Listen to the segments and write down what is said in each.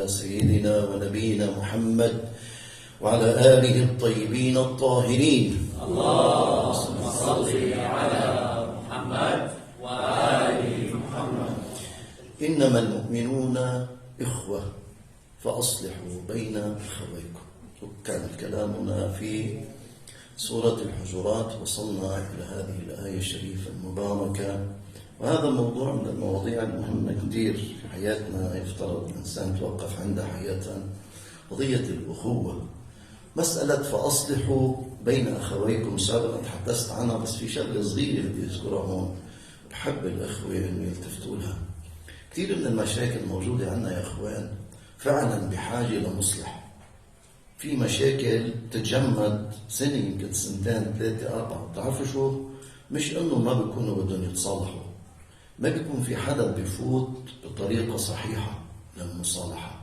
على سيدنا ونبينا محمد وعلى آله الطيبين الطاهرين. اللهم صل على محمد وآل محمد. إنما المؤمنون إخوة فأصلحوا بين أخويكم. كان كلامنا في سورة الحجرات، وصلنا إلى هذه الآية الشريفة المباركة، وهذا موضوع من المواضيع المهمة كثير في حياتنا. يفترض الإنسان يتوقف عندها حياة، قضية الأخوة، مسألة فأصلحوا بين أخويكم. سابقا تحدثت عنها، بس في شغلة صغيرة بدي أذكرها هون، بحب الأخوة إنه يلتفتوا لها. كثير من المشاكل الموجودة عندنا يا أخوان فعلا بحاجة لمصلح. في مشاكل تتجمد سنة، يمكن سنتين ثلاثة أربعة، بتعرفوا شو؟ مش إنه ما بيكونوا بدهم يتصالحوا، ما بيكون في حدا بيفوت بطريقة صحيحة للمصالحة،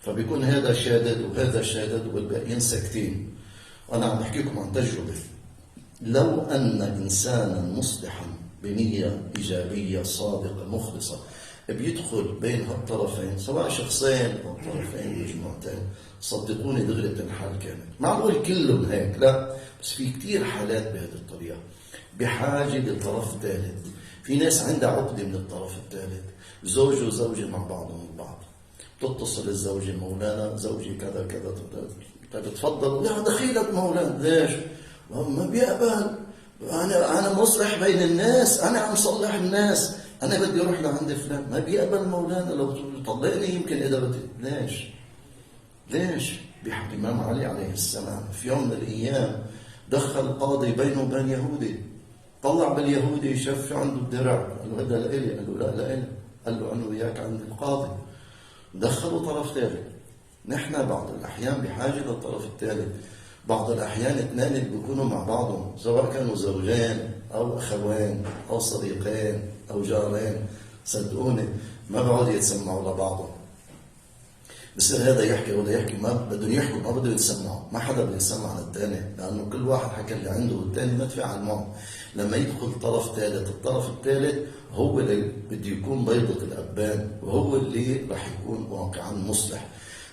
فبيكون هذا شادد وهذا شادد والباقيين ساكتين. وأنا عم بحكيكم عن تجربة. لو أن إنسانا مصلحا بنية إيجابية صادقة مخلصة بيدخل بين هالطرفين، سواء شخصين أو طرفين مجموعتين، صدقوني دغري بتنحل كامل. معقول كلهم هيك؟ لا، بس في كتير حالات بهذه الطريقة بحاجة لطرف ثالث. في ناس عندها عقدة من الطرف الثالث، زوج وزوجة مع بعضهم البعض، تتصل الزوجة مولانا زوجي كذا كذا، طيب تفضل، لا دخيلك مولانا. ليش؟ ما بيقبل. أنا مصلح بين الناس، أنا عم صلح الناس، أنا بدي أروح لعند فلان. ما بيقبل مولانا، لو طلقني يمكن إذا بدي. ليش؟ الإمام علي عليه السلام في يوم من الأيام دخل قاضي بينه وبين يهودي، طلع باليهودي، شاف في عنده الدرع، قال له هذا لإلي، قال له لا لإلي، قال له أنا وياك عند القاضي. دخلوا طرف ثالث. نحن بعض الأحيان بحاجة للطرف الثالث. بعض الأحيان اثنين اللي بيكونوا مع بعضهم، سواء كانوا زوجين أو أخوين أو صديقين أو جارين، صدقوني ما بعود يتسمعوا لبعضهم. بصير هذا يحكي ولا يحكي، ما بدهم يحكوا، ما بدهم يتسمعوا، ما حدا بده يسمع للثاني، لأنه كل واحد حكى اللي عنده والثاني ما تفاعل معه. لما يدخل طرف ثالث، الطرف الثالث هو اللي بده يكون بيضة الأبان، وهو اللي راح يكون واقعا مصلح.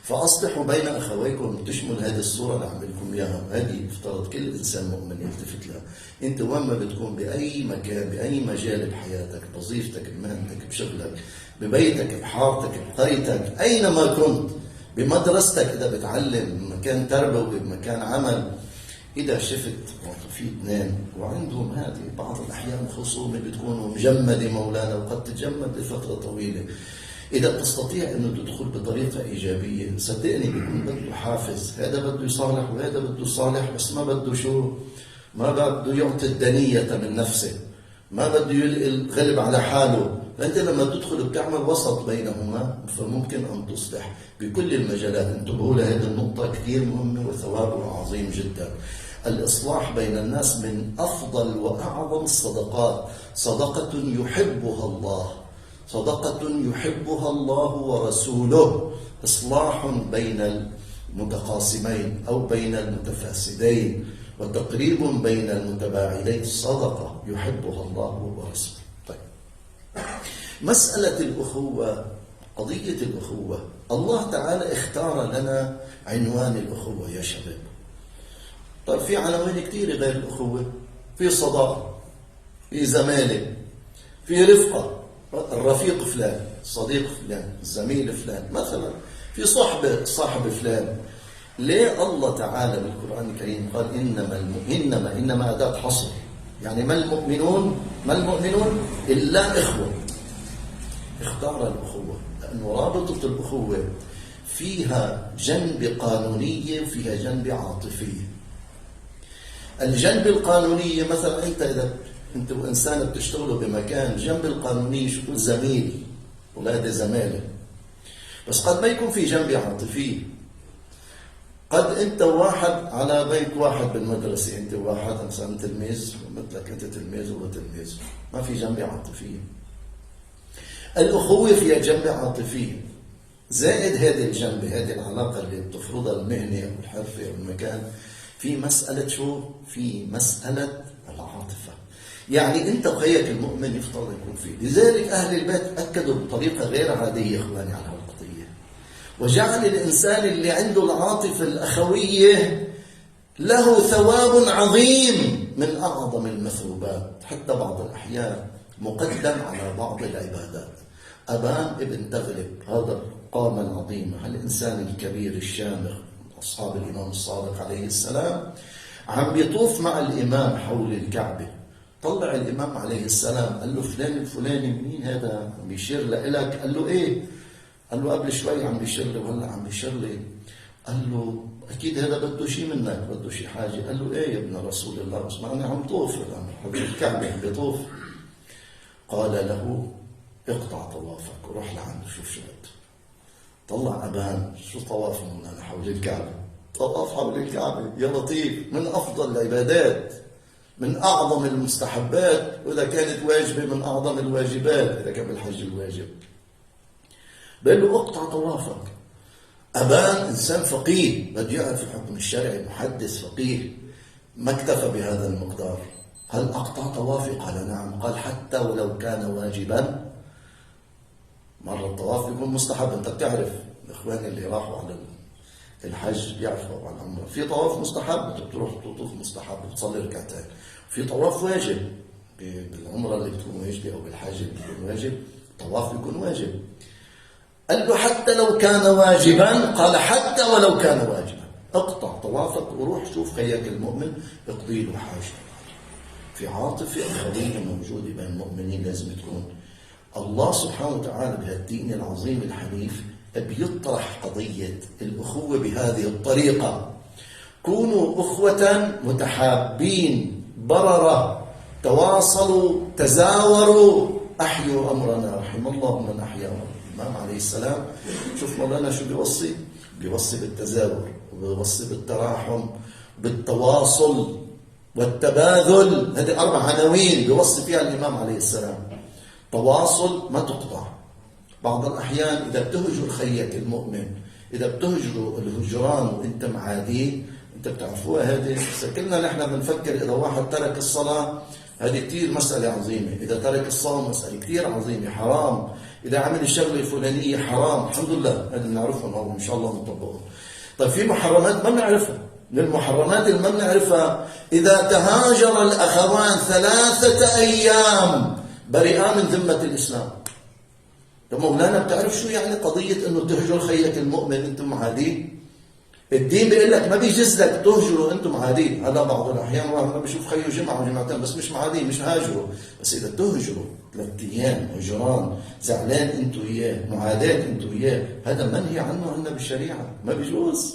فأصلحوا بين أخويكم تشمل هذه الصورة اللي عم لكم إياها. هذه افترض كل إنسان مؤمن يلتفت لها. أنت وين ما بتكون، بأي مكان، بأي مجال بحياتك، بوظيفتك، بمهنتك، بشغلك، ببيتك، بحارتك، بقريتك، أينما كنت، بمدرستك إذا بتعلم، بمكان تربوي، بمكان عمل، إذا شفت في اثنين وعندهم هذه بعض الأحيان خصومة بتكون مجمدة مولانا، وقد تتجمد لفترة طويلة، إذا تستطيع أنه تدخل بطريقة إيجابية، صدقني بيكون بده حافز. هذا بده يصالح وهذا بده يصالح، بس ما بده شو؟ ما بده يعطي الدنية من نفسه، ما بده يلقي الغلب على حاله. فأنت لما تدخل بتعمل وسط بينهما، فممكن أن تصلح بكل المجالات. انتبهوا لهذه النقطة كثير مهمة وثوابها عظيم جدا. الإصلاح بين الناس من أفضل وأعظم الصدقات، صدقة يحبها الله، صدقة يحبها الله ورسوله. إصلاح بين المتخاصمين أو بين المتفاسدين، وتقريب بين المتباعدين، صدقة يحبها الله ورسوله. طيب، مسألة الأخوة، قضية الأخوة، الله تعالى اختار لنا عنوان الأخوة يا شباب. طيب في عناوين كثيرة غير الأخوة، في صداقة، في زمالة، في رفقة، الرفيق فلان، الصديق فلان، الزميل فلان، مثلا في صاحب فلان. ليه الله تعالى بالقرآن الكريم قال إنما أداة حصر؟ يعني ما المؤمنون إلا إخوة. اختار الأخوة لأنه رابطة الأخوة فيها جنب قانونية وفيها جنب عاطفية. الجنب القانونية مثلا أنت وإنسان بتشتغلوا بمكان، جنب القانونية شو؟ زميل، ولا زمالة. بس قد ما يكون في جنب عاطفي. قد أنت واحد على بيت واحد بالمدرسة، أنت واحد مثلا تلميذ مثلك، أنت تلميذ وهو تلميذ، ما في جنب عاطفي. الأخوة فيها جنب عاطفي، زائد هذه الجنب، هذه العلاقة اللي بتفرضها المهنة أو الحرفة أو المكان، في مسألة شو؟ في مسألة العاطفة. يعني أنت وخيك المؤمن يفترض يكون فيه. لذلك أهل البيت أكدوا بطريقة غير عادية إخواني على هالقضية، وجعل الإنسان اللي عنده العاطفة الأخوية له ثواب عظيم من أعظم المثوبات، حتى بعض الأحيان مقدم على بعض العبادات. أبان ابن تغلب هذا القامة العظيمة، الإنسان الكبير الشامخ أصحاب الإمام الصادق عليه السلام، عم بيطوف مع الإمام حول الكعبة. طلع الإمام عليه السلام قال له فلان الفلاني مين هذا عم بيشير لإلك؟ قال له إيه؟ قال له قبل شوي عم بيشير لي وهلا عم بيشير لي. قال له أكيد هذا بده شيء منك، بده شيء حاجة. قال له إيه يا ابن رسول الله؟ اسمعني عم طوف الآن حول الكعبة عم بيطوف. قال له اقطع طوافك وروح لعنده شوف شو بده. طلع أبان شو طواف مولانا حول الكعبة؟ طواف حول الكعبة يا لطيف من أفضل العبادات، من أعظم المستحبات، وإذا كانت واجبة من أعظم الواجبات إذا كان بالحج الواجب. بقول له اقطع طوافك. أبان إنسان فقيه بده يعرف الحكم الشرعي، محدث فقيه، ما اكتفى بهذا المقدار. هل أقطع طوافي؟ قال نعم. قال حتى ولو كان واجبا. مرة الطواف يكون مستحب، أنت بتعرف الإخوان اللي راحوا على الحج بيعرفوا على العمرة في طواف مستحب، بتروح تطوف مستحب بتصلي ركعتين. في طواف واجب بالعمرة اللي بتكون واجبة أو بالحج اللي بتكون واجب، طواف يكون واجب. قال له حتى لو كان واجبا. قال حتى ولو كان واجبا اقطع طوافك وروح شوف خيك المؤمن اقضي له حاجة. في عاطفة أخوية موجودة بين المؤمنين لازم تكون. الله سبحانه وتعالى بهالدين العظيم الحنيف بيطرح قضية الأخوة بهذه الطريقة. كونوا أخوة متحابين بررة، تواصلوا تزاوروا، أحيوا أمرنا. رحم الله من أحيا أمرنا. الإمام عليه السلام شوف مولانا شو بيوصي؟ بيوصي بالتزاور، وبيوصي بالتراحم، بالتواصل والتباذل. هذه 4 عناوين بيوصي فيها الإمام عليه السلام. تواصل ما تقطع. بعض الأحيان إذا بتهجر خيك المؤمن، إذا بتهجروا الهجران وإنت معاديه، أنت بتعرفوها هذه كلنا نحن بنفكر إذا واحد ترك الصلاة هذه كتير مسألة عظيمة، إذا ترك الصوم مسألة كتير عظيمة حرام، إذا عمل الشغلة الفلانية حرام. الحمد لله هذا بنعرفهم أو إن شاء الله نطبقهم. طيب في محرمات ما بنعرفها. من المحرمات اللي ما بنعرفها إذا تهاجر الأخوان 3 أيام بريئا من ذمة الإسلام. طب مولانا بتعرف شو يعني قضية إنه تهجر خيك المؤمن أنتم معادين؟ الدين بيقول لك ما بيجوز لك تهجروا أنتم معادين. هذا بعض الأحيان واحد ما بيشوف خيه جمعة وجمعتين بس مش معادين، مش هاجروا. بس إذا تهجروا 3 أيام هجران، زعلان أنتوا إياه، معاداة أنتوا إياه، هذا منهي عنه عندنا بالشريعة، ما بيجوز.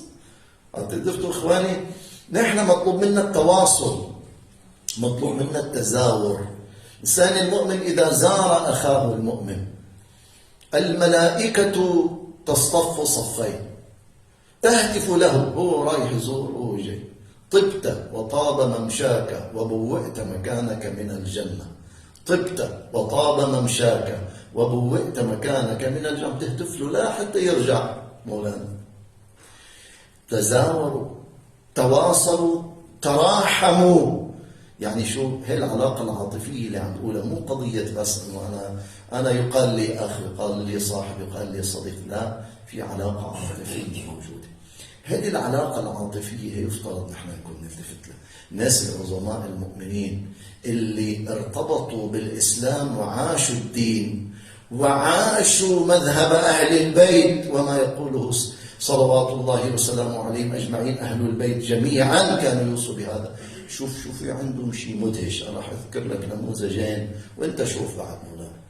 عرفتوا إخواني؟ نحن مطلوب منا التواصل، مطلوب منا التزاور. إنسان المؤمن إذا زار أخاه المؤمن الملائكة تصطف صفين تهتف له، هو رايح يزور وهو جاي، طبت وطاب ممشاك وبوئت مكانك من الجنة. طبت وطاب ممشاك وبوئت مكانك من الجنة. تهتف له لا حتى يرجع مولانا. تزاوروا، تواصلوا، تراحموا. يعني شو هي العلاقة العاطفية اللي عم تقولها، مو قضية بس انه انا يقال لي اخ، يقال لي صاحب، يقال لي صديق. لا، في علاقة عاطفية موجودة. هذه العلاقة العاطفية هي يفترض نحن نكون نلتفت لها. الناس العظماء المؤمنين اللي ارتبطوا بالإسلام وعاشوا الدين وعاشوا مذهب أهل البيت وما يقوله صلوات الله وسلامه عليهم أجمعين. أهل البيت جميعا كانوا يوصوا بهذا. شوف في عندهم شيء مدهش. أنا راح أذكر لك نموذجين وأنت شوف بعد مولانا.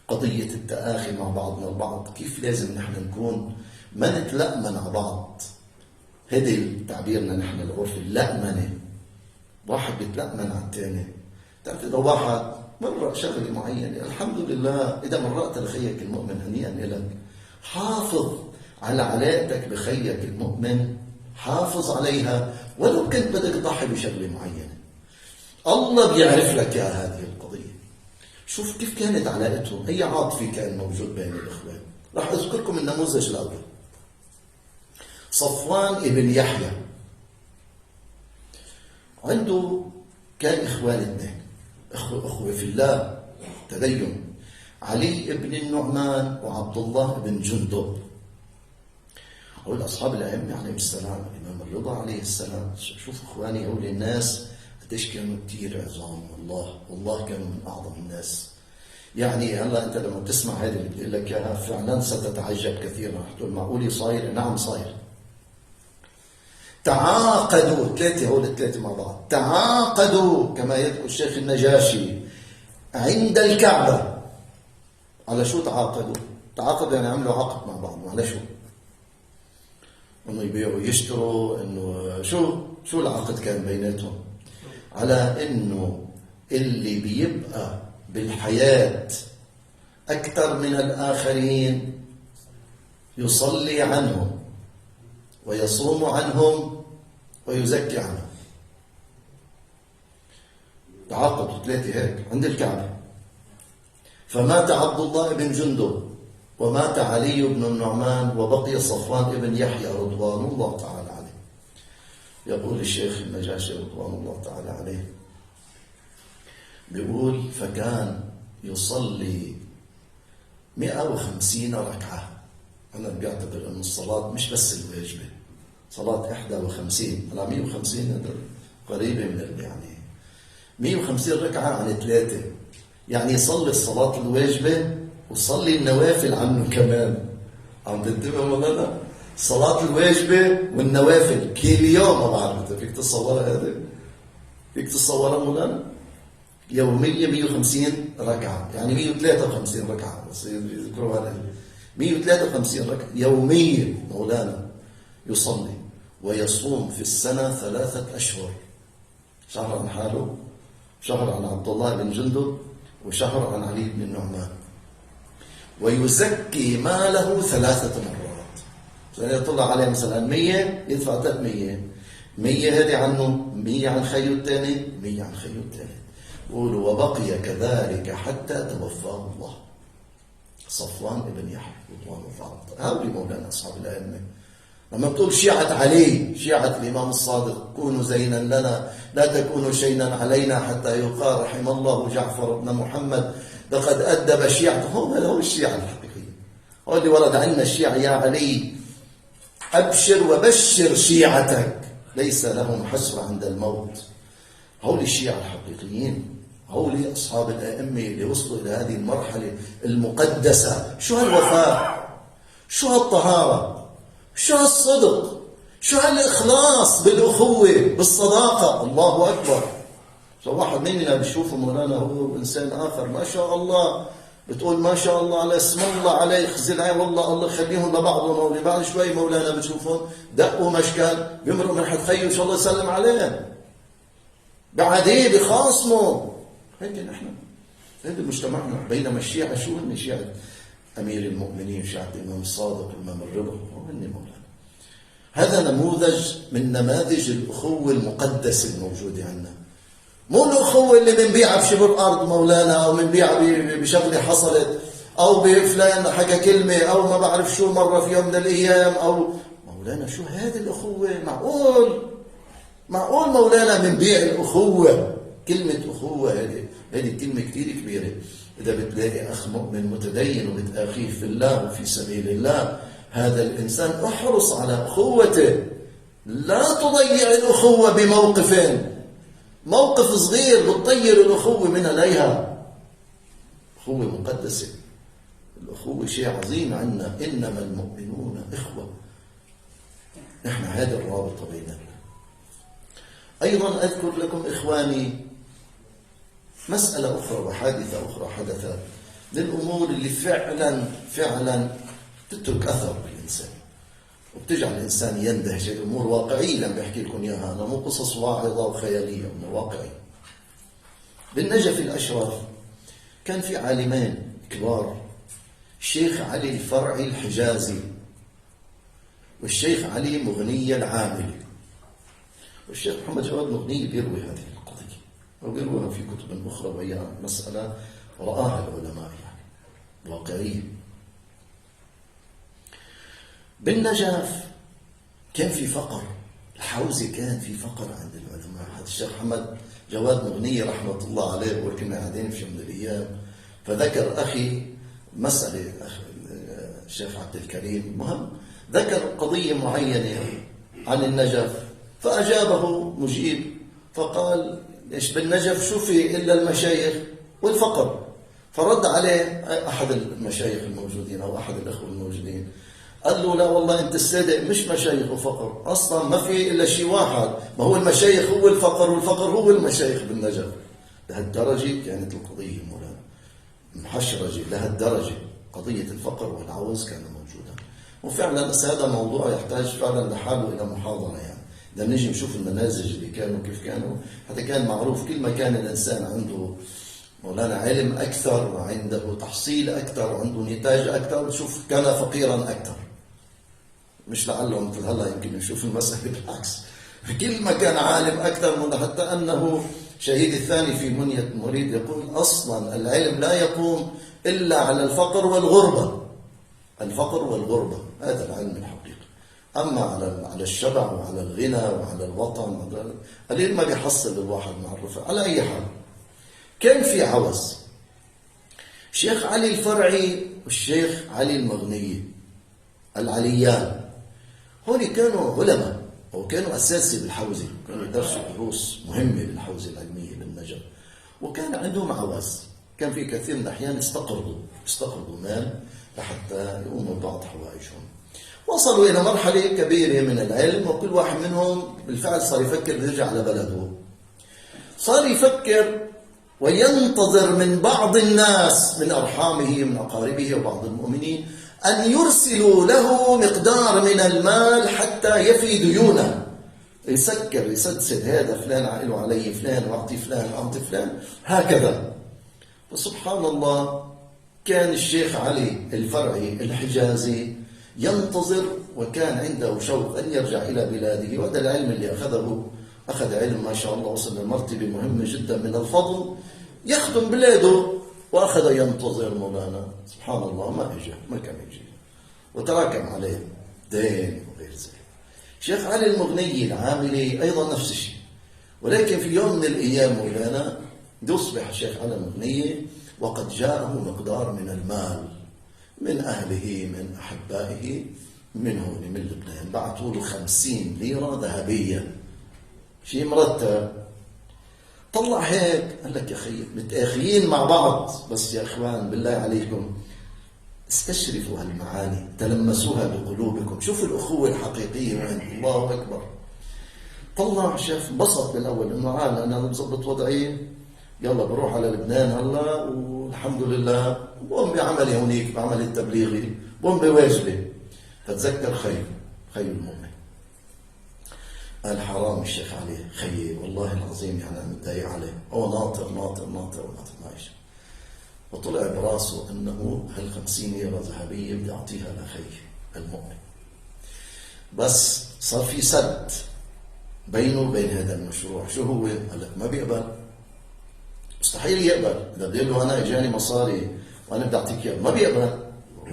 قضية التآخي مع بعضنا البعض، كيف لازم نحن نكون ما نتلأمن على بعض. هذه تعبيرنا نحن العرفي، اللأمنة. واحد بيتلأمن على الثاني. تعرف إذا واحد مرق شغلة معينة، الحمد لله إذا مرقت لخيك المؤمن هنيئا لك. حافظ على علاقتك بخيك المؤمن، حافظ عليها ولو كنت بدك تضحي بشغلة معينة. الله بيعرف لك يا هذه القضية. شوف كيف كانت علاقتهم، أي عاطفة كان موجود بين الإخوان. راح أذكركم النموذج الأول. صفوان ابن يحيى عنده كان إخوان 2 أخوة في الله تدين، علي ابن النعمان وعبد الله بن جندب. هؤلاء أصحاب الأئمة عليهم السلام، الإمام الرضا عليه السلام. شوفوا إخواني، هؤلاء الناس قديش كانوا كثير عظام، والله كانوا من أعظم الناس. يعني هلا أنت لما تسمع هذه اللي بدي لك إياها فعلا ستتعجب كثيرا، رح تقول معقول صاير؟ نعم صاير. تعاقدوا الثلاثة مع بعض، تعاقدوا كما يذكر الشيخ النجاشي عند الكعبة. على شو تعاقدوا؟ تعاقدوا يعني عملوا عقد مع بعض. على شو؟ انه يبيعوا يشتروا، انه شو العقد كان بيناتهم؟ على انه اللي بيبقى بالحياة أكثر من الآخرين يصلي عنهم ويصوم عنهم ويزكي عنهم. تعاقدوا ثلاثة هيك عند الكعبة. فمات عبد الله بن جندب ومات علي بن النعمان وبقي صفوان بن يحيى رضوان الله تعالى عليه. يقول الشيخ النجاشي رضوان الله تعالى عليه، بيقول فكان يصلي 150 ركعة. أنا بعتبر أن الصلاة مش بس الواجبة، صلاة 51 على 150 قريبة من يعني 150 ركعة عن 3، يعني يصلي الصلاة الواجبة وصلي النوافل عنه كمان. عم تنتبه مولانا؟ الصلاة الواجبة والنوافل كل يوم. ما بعرف انت فيك تتصورها هذا؟ فيك تتصورها مولانا؟ يوميا 150 ركعة، يعني 153 ركعة، بس يذكروا هذا 153 ركعة يوميا مولانا يصلي، ويصوم في السنة 3 أشهر، شهر عن حاله، شهر عن عبد الله بن جندب، وشهر عن علي بن النعمان، ويزكي ماله 3 مرات. يطلع عليه مثلا 100 يدفع 300، 100 هذه عنه، 100 عن خيه الثاني، 100 عن خيه الثالث. قولوا وبقي كذلك حتى توفاه الله. صفوان بن يحيى رضوان الله. هؤلاء مولانا أصحاب الأئمة. لما بتقول شيعة علي، شيعة الإمام الصادق، كونوا زينا لنا لا تكونوا شيئا علينا حتى يقال رحم الله جعفر بن محمد لقد أدب شيعته. هذا هو الشيعة الحقيقية، هو اللي ورد عنا الشيعة يا علي أبشر وبشر شيعتك ليس لهم حسرة عند الموت. هؤلاء الشيعة الحقيقيين، هؤلاء أصحاب الأئمة اللي وصلوا إلى هذه المرحلة المقدسة. شو هالوفاء، شو هالطهارة، شو هالصدق، شو هالإخلاص بالأخوة بالصداقة. الله أكبر. واحد مننا بيشوفه مولانا هو إنسان آخر ما شاء الله، بتقول ما شاء الله على اسم الله عليه، خزي العين والله الله يخليهم لبعضهم. مولي بعد شوي مولانا بتشوفهم دقوا مشكل بيمروا من حد خيه إن شاء الله يسلم عليه، بعديه بخاصمه. هيك نحن، هيك مجتمعنا. بينما الشيعة شو هن؟ شيعة أمير المؤمنين، شيعة الإمام الصادق، الإمام الرضا، هن مولانا. هذا نموذج من نماذج الأخوة المقدسة الموجودة عندنا. مو الأخوة اللي بنبيعها بشبر أرض مولانا، أو بنبيعها بشغلة حصلت، أو بفلان حكى كلمة، أو ما بعرف شو مرة في يوم من الأيام، أو مولانا شو هذه الأخوة؟ معقول مولانا بنبيع الأخوة؟ كلمة أخوة هذه كلمة كتير كبيرة. إذا بتلاقي أخ مؤمن متدين وبتأخيه في الله وفي سبيل الله، هذا الإنسان احرص على أخوته، لا تضيع الأخوة موقف صغير بتطير الأخوة من عليها. أخوة مقدسة، الأخوة شيء عظيم عنا. إنما المؤمنون إخوة. نحن هذا الرابطة بيننا. أيضا أذكر لكم إخواني مسألة أخرى وحادثة أخرى حدثت للأمور اللي فعلا تترك أثر بالإنسان وبتجعل الإنسان يندهش. الأمور واقعية لما بحكي لكم إياها أنا، مو قصص واعظة وخيالية، من واقعي. بالنجف الأشرف كان في عالمين كبار، الشيخ علي الفرعي الحجازي والشيخ علي مغني العاملي. والشيخ محمد جواد مغني بيروي هذه القضية وبيرويها في كتب أخرى، وهي مسألة رآها العلماء يعني واقعية. بالنجف كان في فقر، الحوزة كان في فقر عند العلماء. هذا الشيخ محمد جواد مغني رحمة الله عليه، وكنا قاعدين في يوم من الأيام فذكر أخي مسألة، الشيخ عبد الكريم، مهم ذكر قضية معينة عن النجف، فأجابه مجيب فقال: إيش بالنجف شو في إلا المشايخ والفقر؟ فرد عليه أحد المشايخ الموجودين أو أحد الأخوة الموجودين، قال له: لا والله أنت الصادق، مش مشايخ وفقر، أصلا ما في إلا شيء واحد، ما هو المشايخ هو الفقر والفقر هو المشايخ بالنجف. لهالدرجة كانت القضية مولانا محشرجة، لهالدرجة قضية الفقر والعوز كانوا موجودة. وفعلا هذا موضوع يحتاج فعلا لحاله إلى محاضرة، يعني بدنا نيجي نشوف النماذج اللي كانوا كيف كانوا. حتى كان معروف كل ما كان الإنسان عنده مولانا علم أكثر وعنده تحصيل أكثر وعنده نتاج أكثر، شوف كان فقيرا أكثر. مش لعله مثل هلا يمكن نشوف المسألة بالعكس، كل ما كان عالم أكثر من، حتى أنه شهيد الثاني في منية المريد يقول: أصلا العلم لا يقوم إلا على الفقر والغربة. الفقر والغربة هذا العلم الحقيقي. أما على الشبع وعلى الغنى وعلى الوطن قليل ما بيحصل الواحد مع الرفع. على أي حال كان في عوز. الشيخ علي الفرعي والشيخ علي المغنيي العليان هون كانوا علماء وكانوا أساسي بالحوزة، كانوا يدرسوا دروس مهمة بالحوزة العلمية بالنجف، وكان عندهم عوز. كان في كثير من الأحيان استقرضوا مال لحتى يقوموا ببعض حوائجهم. وصلوا إلى مرحلة كبيرة من العلم، وكل واحد منهم بالفعل صار يفكر يرجع على بلده. صار يفكر وينتظر من بعض الناس من أرحامه من أقاربه وبعض المؤمنين أن يرسلوا له مقدار من المال حتى يفي ديونه، يسدسد هذا فلان له علي فلان، وأعطي فلان أعطي فلان، هكذا. فسبحان الله كان الشيخ علي الفرعي الحجازي ينتظر، وكان عنده شوق أن يرجع إلى بلاده. وهذا العلم اللي أخذ علم ما شاء الله، وصل لمرتبة مهمة جدا من الفضل، يخدم بلاده، وأخذ ينتظر مولانا. سبحان الله ما كان يجي، وتراكم عليه دين وغير ذلك. شيخ علي المغني العاملي أيضا نفس الشيء، ولكن في يوم من الأيام مولانا يصبح الشيخ علي المغني وقد جاءه مقدار من المال من أهله من أحبائه من هون من لبنان، بعثوا له 50 ليرة ذهبية، شيء مرتب. طلع هيك قال لك: يا أخي متآخيين مع بعض، بس يا إخوان بالله عليكم استشرفوا هالمعاني، تلمسوها بقلوبكم، شوفوا الأخوة الحقيقية وين. الله أكبر. طلع شاف انبسط بالأول إنه أنا بظبط وضعي، يلا بروح على لبنان هلا، والحمد لله بقوم بعملي هونيك، بعملي التبليغي، بقوم بواجبي. فتذكر خي المؤمن، قال: حرام الشيخ علي خيي، والله العظيم يعني أنا متضايق عليه، هو ناطر ماشي. وطلع براسه أنه هال50 ليرة ذهبية بدي أعطيها لخي المؤمن. بس صار في سد بينه وبين هذا المشروع. شو هو؟ قال لك: ما بيقبل، مستحيل يقبل. إذا بدي له أنا إجاني مصاري وأنا بدي أعطيك إياه، ما بيقبل.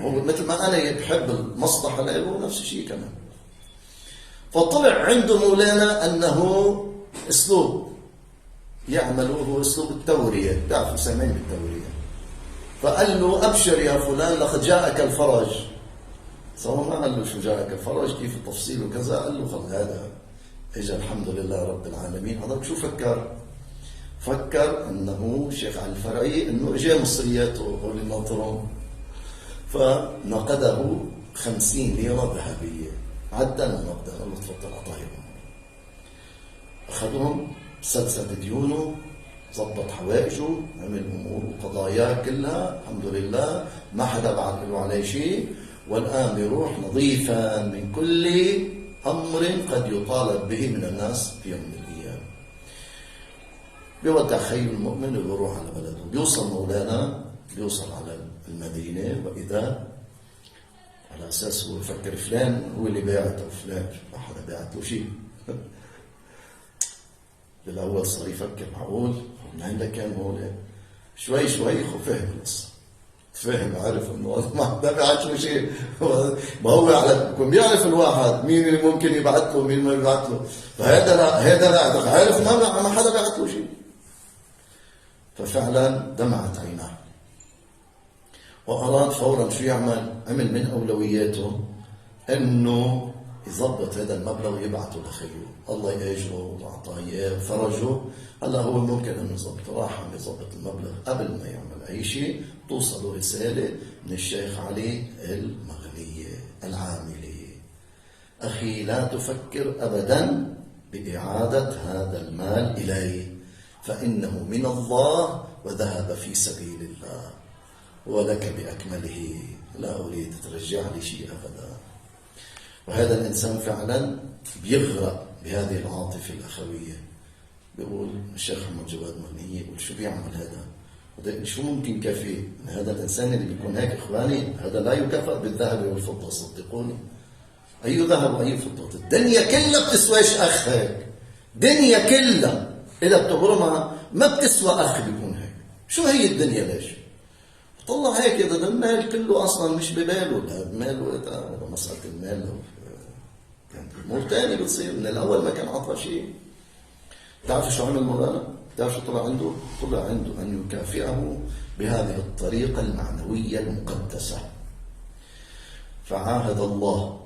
هو مثل ما أنا بحب المصلحة له نفس الشيء كمان. فطلع عنده مولانا أنه أسلوب يعمله هو أسلوب التورية، تعرفوا سامعين بالتورية. فقال له: أبشر يا فلان لقد جاءك الفرج. صار ما قال له شو جاءك الفرج كيف التفصيل وكذا، قال له: خل هذا إجا الحمد لله رب العالمين. حضرتك شو فكر أنه الشيخ علي الفرعي أنه إجا مصرياته هو اللي ناطرهم، فنقده 50 ليرة ذهبية، عدى النقد، قال له: تفضل أعطاهم. أخذهم، سدسد ديونه، ظبط حوائجه، عمل أمور وقضاياه كلها الحمد لله، ما حدا بعد له عليه شيء، والآن بيروح نظيفا من كل أمر قد يطالب به من الناس في يوم من الأيام. بيودع خي المؤمن وبيروح على بلده. بيوصل مولانا، بيوصل على المدينة، وإذا على أساس هو يفكر فلان هو اللي باعته، فلان ما حدا باعت له شيء. بالأول صار يفكر معقول من عندك كان هون، شوي فهم القصة، فهم عرف إنه ما باعت له شيء. ما هو يعرف، بيعرف الواحد مين اللي ممكن يبعث له ومين ما يبعث له، فهذا لا عارف ما حدا باعت له شيء. ففعلا دمعت عيناه، وأراد فورا شو يعمل. عمل من أولوياته انه يظبط هذا المبلغ ويبعته لخيه، الله يأجره وأعطاه إياه فرجه. هلا هو ممكن انه يظبطه، راح عم يظبط المبلغ قبل ما يعمل اي شيء، توصله رساله من الشيخ علي المغنيه العاملي: اخي لا تفكر ابدا باعاده هذا المال الي، فانه من الله وذهب في سبيل الله، ولك باكمله، لا اريد ترجع لي شيء ابدا. وهذا الإنسان فعلا بيغرق بهذه العاطفة الأخوية. بيقول الشيخ محمد جواد مغنية، يقول شو بيعمل هذا؟ شو ممكن كافيه؟ هذا الإنسان اللي بيكون هيك إخواني، هذا لا يكافئ بالذهب والفضة، صدقوني. أي ذهب وأي فضة؟ الدنيا كلها بتسواش أخ هيك، دنيا كلها إذا بتغرمها ما بتسوى أخ بيكون هيك. شو هي الدنيا ليش؟ طلع هيك إذا المال كله أصلا مش بباله، لا ماله، هذا مسألة المال كان أمور تاني بتصير. من الأول ما كان عطى شيء. تعرف شو عمل مولانا؟ تعرف شو طلع عنده؟ طلع عنده أن يكافئه بهذه الطريقة المعنوية المقدسة. فعاهد الله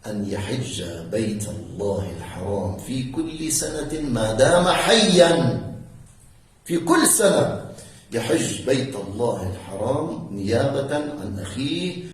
أن يحج بيت الله الحرام في كل سنة ما دام حيا. في كل سنة يحج بيت الله الحرام نيابة عن أخيه